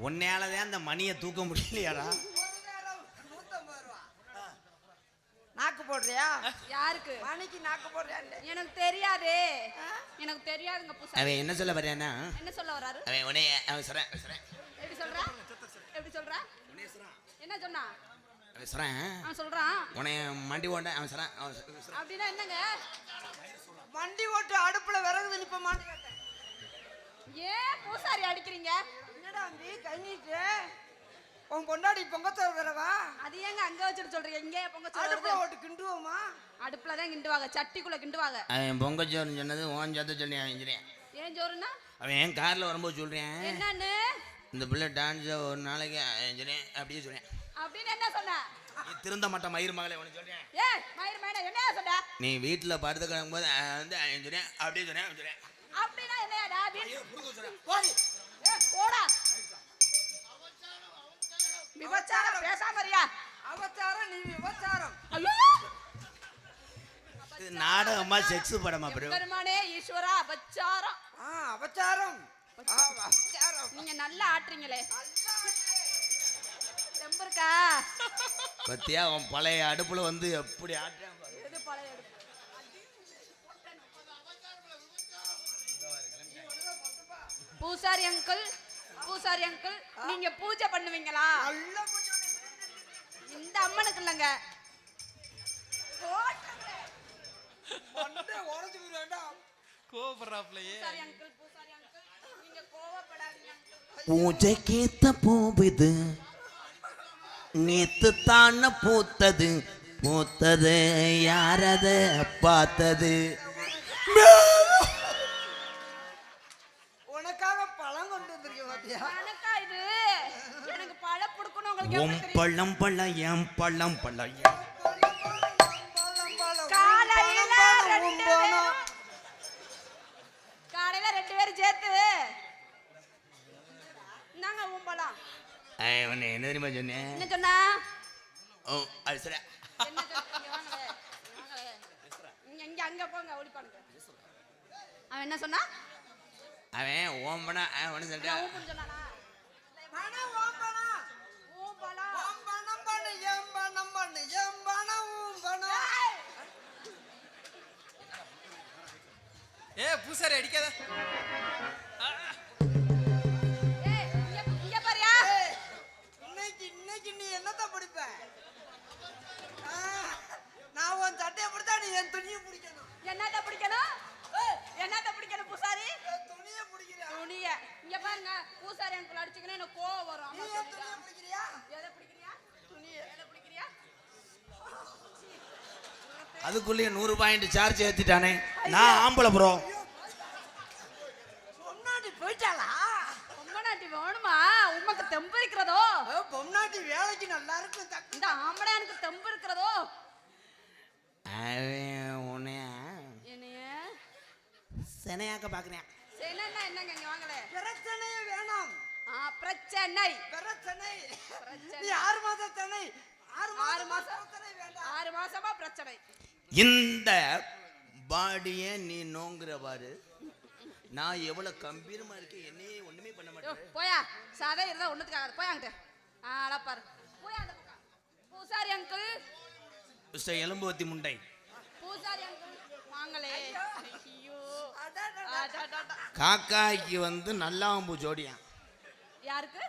உன்னையாலதான் அந்த மணியை தூக்க முடியலையாடா. நாக்கு போடுறியா? யாருக்கு? மணிக்கு நாக்கு போடுறியா? எனக்கு தெரியாதே, எனக்கு தெரியாதுங்க பூசாரி. அவன் என்ன சொல்ல வர்றானா? என்ன சொல்ல வராரு? அவன் உன்னை அவன் சொல்றேன் எப்படி சொல்றா? எப்படி சொல்றா? என்ன சொன்னா? அவன் சொல்றேன். அவன் சொல்றான் உன்னை மண்டி ஓட்ட அவன் சொல்றான். அப்படின்னா என்னங்க? வண்டி ஓட்டு அடுப்புல விறகு நிப்ப மாட்டேன். ஏன் பூசாரி அடிக்கிறீங்க? என்னடா அம்பி கை நீட்டு? உன் பொண்டாடி பொங்கச்சோறு வரவா? அது ஏங்க அங்க வச்சுட்டு சொல்றீங்க? இங்கே பொங்கச்சோறு அடுப்புல ஓட்டு கிண்டுவோமா? அடுப்புல தான் கிண்டுவாங்க, சட்டிக்குள்ள கிண்டுவாங்க. அவன் பொங்கச்சோறுன்னு சொன்னது ஓன் சேர்த்து சொல்லி அவன் ஏன் சோறுனா? அவன் என் கார்ல வரும்போது சொல்றேன். என்னன்னு? இந்த பிள்ளை டான்ஸ் ஒரு நாளைக்கு அப்படியே சொல்றேன். அப்படின்னு என்ன சொன்ன? திருந்த மாட்ட மயிர் மகளை உனக்கு சொல்றேன். ஏய் மயிர் மேட என்ன சொன்ன? நீ வீட்டுல படுத்து கிடக்கும்போது வந்து சொல்றேன் அப்படியே சொல்றேன். அப்படின்னா என்னடா? போடி. போடா. விபச்சாரம் பேசாம இருயா. அவச்சாரம் நீ விபச்சாரம். ஐயோ இது நாடகமா செக்ஸ் படமா ப்ரோ? பெருமானே ஈஸ்வரா அபச்சாரம். அவச்சாரம். அவச்சாரம். நீங்க நல்லா ஆட்றீங்களே. தெம்பர்க்கா பத்தியா உன் பழைய அடுப்புல வந்து எப்படி ஆட்டுறான் பாரு. எது பழைய அடுப்பு? பூசாரி அங்கிள், பூசாரி அங்கிள் நீங்க பூஜை பண்ணுவீங்களா? நல்ல பூஜை. இந்த அம்மனுக்கு இல்லங்க. மண்டை உடைஞ்சு போயிடுவேண்டா. கோபப்படுறாப்லையே. பூசாரி அங்கிள், பூசாரி அங்கிள் நீங்க கோவப்படாதீங்க அங்கிள். பூஜைக்கேத்த பூவிது நேத்து தான பூத்தது பூத்தது யாரத பார்த்தது. உனக்காக பழம் கொண்டு வந்திருக்கேன் பாத்தியா? எனக்கா இது? எனக்கு பழம் புடுக்கணும் உங்களுக்கு உன் எப்படி தெரியும்? பழம் பழம் என் பழம் பழம் காலையில ரெண்டு பேரும் சேர்த்து நாங்க உம்பலாம். என்ன தெரியுமா சொன்னேன்? என்ன சொன்னா? ஓ அது சரி. என்ன சொன்னா? இங்க வாங்களே, வாங்களே. இங்க அங்க போங்க ஓடிப்பானுங்க. அவன் என்ன சொன்னா? அவன் ஓம்பனா ஒன்று சொல்லிட்டான். ஊம்புன்னு சொன்னானா? பணம் ஓம்பணும். ஊம்பலாம். ஓம்பணும் பண்ணு ஏம்பணும் பண்ணு ஏம்பணும் ஊம்பணும். ஏ பூசாரி அடிக்காத. ஏய் இங்க பாரியா? இன்னைக்கு நீ என்னத்த பிடிப்ப? நான் உன் சட்டையை பிடிச்சா நீ என் துணியை பிடிக்கணும். என்னத்த பிடிக்கணும்? என்னத்த பிடிக்கணும் பூசாரி? துணியை பிடிக்கிறியா? துணிய இங்க பாருங்க. பூசாரி அங்கிள் அடிச்சீங்கன்னா எனக்கு கோவம் வரும். நீ ஆமா என் துணியை பிடிக்கிறியா? எதை பிடிக்கிறியா? துணிய எதை பிடிக்கிறியா? அதுக்குள்ளேயே 100 பாயிண்ட் சார்ஜ் ஏத்திட்டானே. நான் ஆம்பளை ப்ரோ. பொம்னாட்டி போயிட்டாளா? பொம்மநாட்டி வேணுமா? உமக்கு தெம்பு இருக்கிறதோ? பொம்னாட்டி வேலைக்கு நல்லா இருக்கும். இந்த ஆம்பளையானுக்கு தெம்பு இருக்கிறதோ? அவன் உன்னைய என்னைய சினையாக்க பாக்குறேன். என்னன்னா என்னங்க இங்க வாங்களே. பிரச்சனையே வேணாம். பிரச்சனை பிரச்சனை. பிரச்சனை. நீ 6 மாசத்தனை 6 மாசம் வேண்டாம். 6 மாசமா பிரச்சனை. இந்த பாடிய நீ நோங்குற பாரு. நான் எவ்வளவு கம்பீரமா இருக்கேன். என்னையே ஒண்ணுமே பண்ண மாட்டேன். போயா சாதா இருந்தா ஒண்ணுத்துக்காக போயாங்கிட்ட. ஆளா பாரு. போயா அந்த பக்கம். பூசாரி அங்கிள், மிஸ்டர் எலும்புவத்தி முண்டை. பூசாரி அங்கிள் வாங்களே. ஐயோ காக்காய்க்கு வந்து நல்லாம்பு ஜோடியா? யாருக்கு?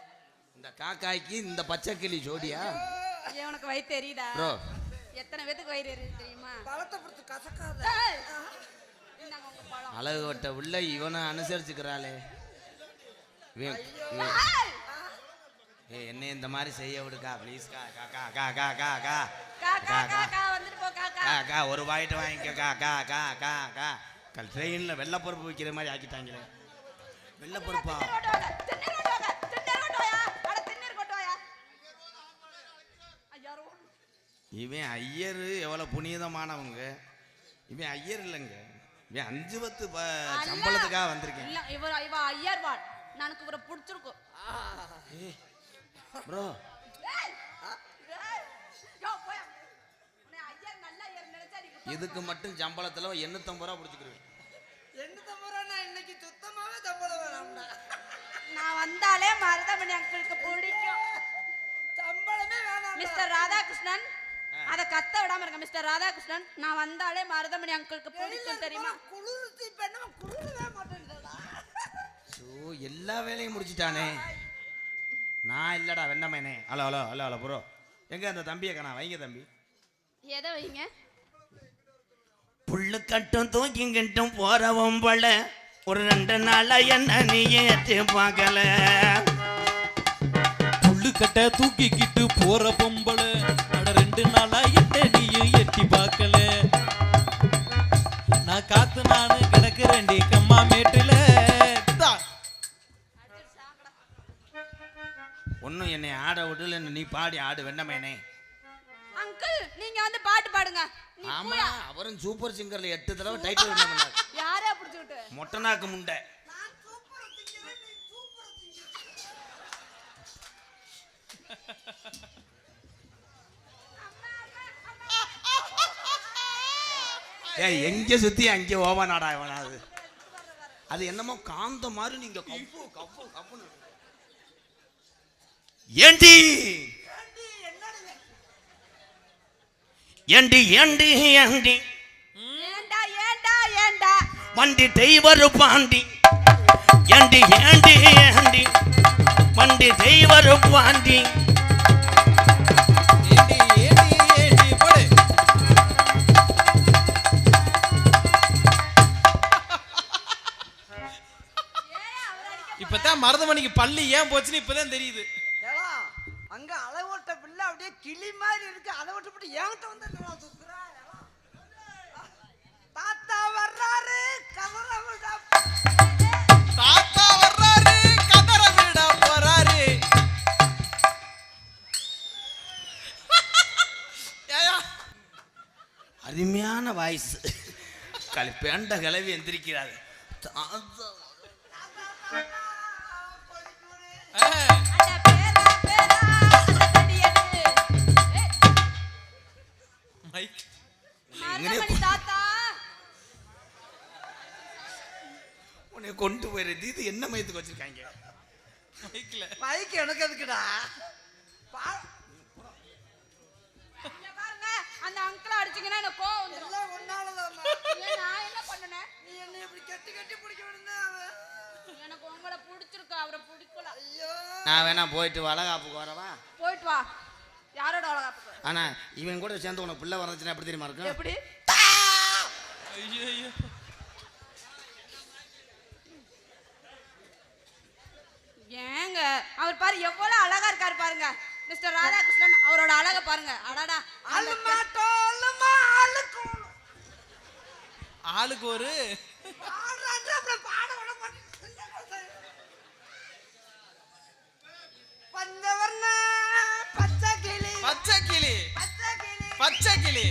இந்த காக்காய்க்கு இந்த பச்சை கிளி ஜோடியா? உனக்கு வயிறு தெரியுதா? ப்ரோ எத்தனை பேத்துக்கு வயிறு எரியுது தெரியுமா? பழத்தை பொறுத்து கசக்காத. இந்தாங்க உங்க பழம். அழகு வட்ட உள்ள இவனை அனுசரிச்சுக்கிறாளே. என்ன இந்த மாதிரி செய்ய விடுக்கா ப்ளீஸ். வந்துட்டு போ காக்கா. கா ஒரு பாயிண்ட் வாங்கிக்க. ட்ரெயின்ல வெள்ளப்பருப்பு விற்கிற மாதிரி ஆக்கிட்டாங்களே. வெள்ளப்பருப்பா? இவன் ஐயர் எவ்வளவு புனிதமானவங்க. இவன் ஐயர் இல்லைங்க. இவன் 5 10 சம்பளத்துக்காக வந்திருக்கேன். இவ ஐயர்வாள். எனக்கு இவரை பிடிச்சிருக்கும் ப்ரோ. இதுக்கு மட்டும் சம்பளத்துல 850 ரூபா பிடிச்சிக்கிறேன். 850 ரூபா இன்னைக்கு சுத்தமாவே சம்பளம் வேணாம்டா. நான் வந்தாலே மருதமணி அங்கிளுக்கு பிடிக்கும். சம்பளமே வேணாம் மிஸ்டர் ராதாகிருஷ்ணன் அத கத்த விடாம இருங்க. மிஸ்டர் ராதாகிருஷ்ணன், நான் வந்தாலே மருதமணி அங்கிளுக்கு பிடிக்கும் தெரியுமா? குளிர்ச்சி பெண்ணா குளிரவே மாட்டேங்குதுடா. ஸோ எல்லா வேலையும் முடிச்சிட்டானே. நான் இல்லடா வெண்ணமேனே. Hello hello hello hello bro, எங்க அந்த தம்பியை காணா? வைங்க தம்பி. எதை வைங்க? புல்லு கட்டும் தூக்கிங்கிட்டும் போறவன் போல ஒரு 2 நாளா என்ன நீ ஏற்று பார்க்கல. புல்லு கட்ட தூக்கிக்கிட்டு போற பொம்பளை அட 2 நாளா என்ன நீயும் எட்டி பார்க்கல. நான் காத்து நானு கிடக்குறேன்டி கம்மா மேட்டுல. ஒன்னும் என்னை ஆட விடல, நீ பாடி ஆடு வெண்ணமேனே. அங்கிள் நீங்க வந்து பாட்டு பாடுங்க. நீ ஆமா, போயா. அவரும் சூப்பர் சிங்கர்ல 8 தடவை டைட்டில் வின் பண்ணார். யாரே பிடிச்சு விட்டு? மொட்டனாக்கு முண்டை. நான் சூப்பரா திங்கிறேன், நீ சூப்பரா திங்க. ஏய், எங்க சுத்தி அங்கே ஓவனாடா இவனாது. அது என்னமோ காந்த மாதிரி நீங்க கப்பு கப்பு கப்புன்னு. ஏண்டி ஏண்டி ஏண்டி ஏண்டி ஏண்டா ஏண்டா ஏண்டா வண்டி தெய்வரு பாண்டி. ஏண்டி ஏண்டி ஏண்டி வண்டி தெய்வரு பாண்டி. ஏண்டி ஏண்டி ஏண்டி போடு. இப்பதான் மருதமணிக்கு பள்ளி ஏன் போச்சுன்னு இப்பதான் தெரியுது. ஏலா, அங்க அளவோட்ட பிள்ளை அப்படியே கிளி மாதிரி இருக்கு. அதை விட்டுப்பட்டு என்கிட்ட வந்து என்னடா சுத்துற? ஏலா. தாத்தா வர்றாரு கவர விட. தாத்தா வர்றாரு கதற விட போறாரு. ஏயா அருமையான வாய்ஸ். பேண்ட கிளவி எந்திரிக்கிறாரு. அட பேரா பேரா அந்த தடியது. மைக் மருதமணி தாத்தா உன்னை கொண்டு போயிருது. இது என்ன மயத்துக்கு வச்சிருக்காங்க? மைக்ல மைக்கு எனக்கு எதுக்குடா? இங்க பாருங்க, அந்த அங்கிளை அடிச்சீங்கன்னா எனக்கு கோவம் வந்துரும். எல்லாம் ஒன்னாலதாம்மா. ஏன் நான் என்ன பண்ணுனேன்? நீ என்னை இப்படி கட்டி கட்டி பிடிக்க விடுந்தா எனக்கு உங்களை பிடிச்சிருக்கு, அவரை பிடிக்கல. ஐயோ. நான் வேணா போயிட்டு வளகாப்புக்கு வரவா? போயிட்டு வா. யாரோட வளகாப்புக்கு? ஆனா இவன் கூட சேர்ந்து உனக்கு பிள்ளை வந்துச்சுன்னா எப்படி தெரியுமா இருக்கும்? எப்படி? ஐயோ ஐயோ ஏங்க அவர் பாரு எவ்வளவு அழகா இருக்காரு பாருங்க. மிஸ்டர் ராதாகிருஷ்ணன் அவரோட அழகை பாருங்க. அடடா அலுமா டோலுமா அலுக்கும். ஆளுக்கு ஒரு பாடுறாங்க அப்புறம் பாட விட மாட்டேன். பஞ்சவர்ண பச்சை கிளி பச்சை கிளி பச்சை கிளி. பச்சை கிளி.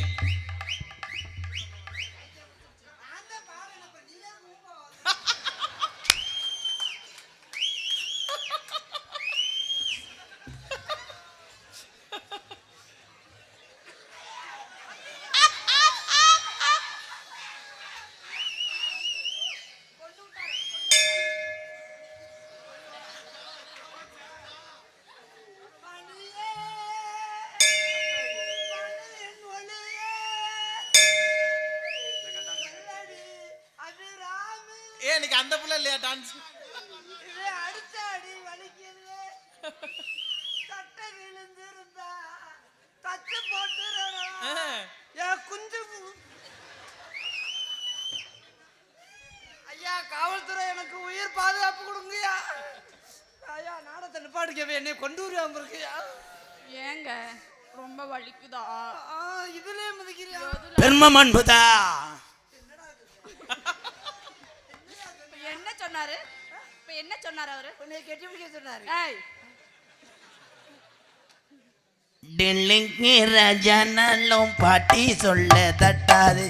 நான் தான் பாடுறேன், அப்ப நீ தான் ரொம்ப மணியே மணியின் ஒளியே சொல்லடி அபிராமி. இன்னைக்கு அந்த புள்ள இல்லையா டான்ஸ்? இது அடிச்ச அடி வலிக்குது. சட்டை விழுந்திருந்தா தச்சு போட்டுறணும். என் குஞ்சு ஐயா, காவல்துறை எனக்கு உயிர் பாதுகாப்பு கொடுங்கய்யா. ஐயா, நாடத்தை நிப்பாட்டுக்கவே என்னை கொண்டு வருவாம இருக்குயா. ஏங்க ரொம்ப வலிக்குதா? இதுலயே மிதிக்கிறியா? பெருமம் அன்புதா. இப்ப என்ன சொன்னாரு? இப்ப என்ன சொன்னாரு அவரு? உன்னை கெட்டி பிடிக்க சொன்னாரு. ஏய் டெல்லிக்கு ரஜனலும் பாட்டி சொல்ல தட்டாது.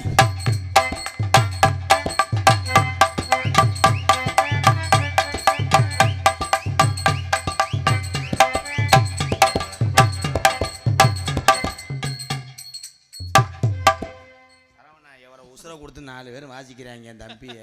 உசுரை கொடுத்து 4 பேர் வாசிக்கிறாங்க என் தம்பியை.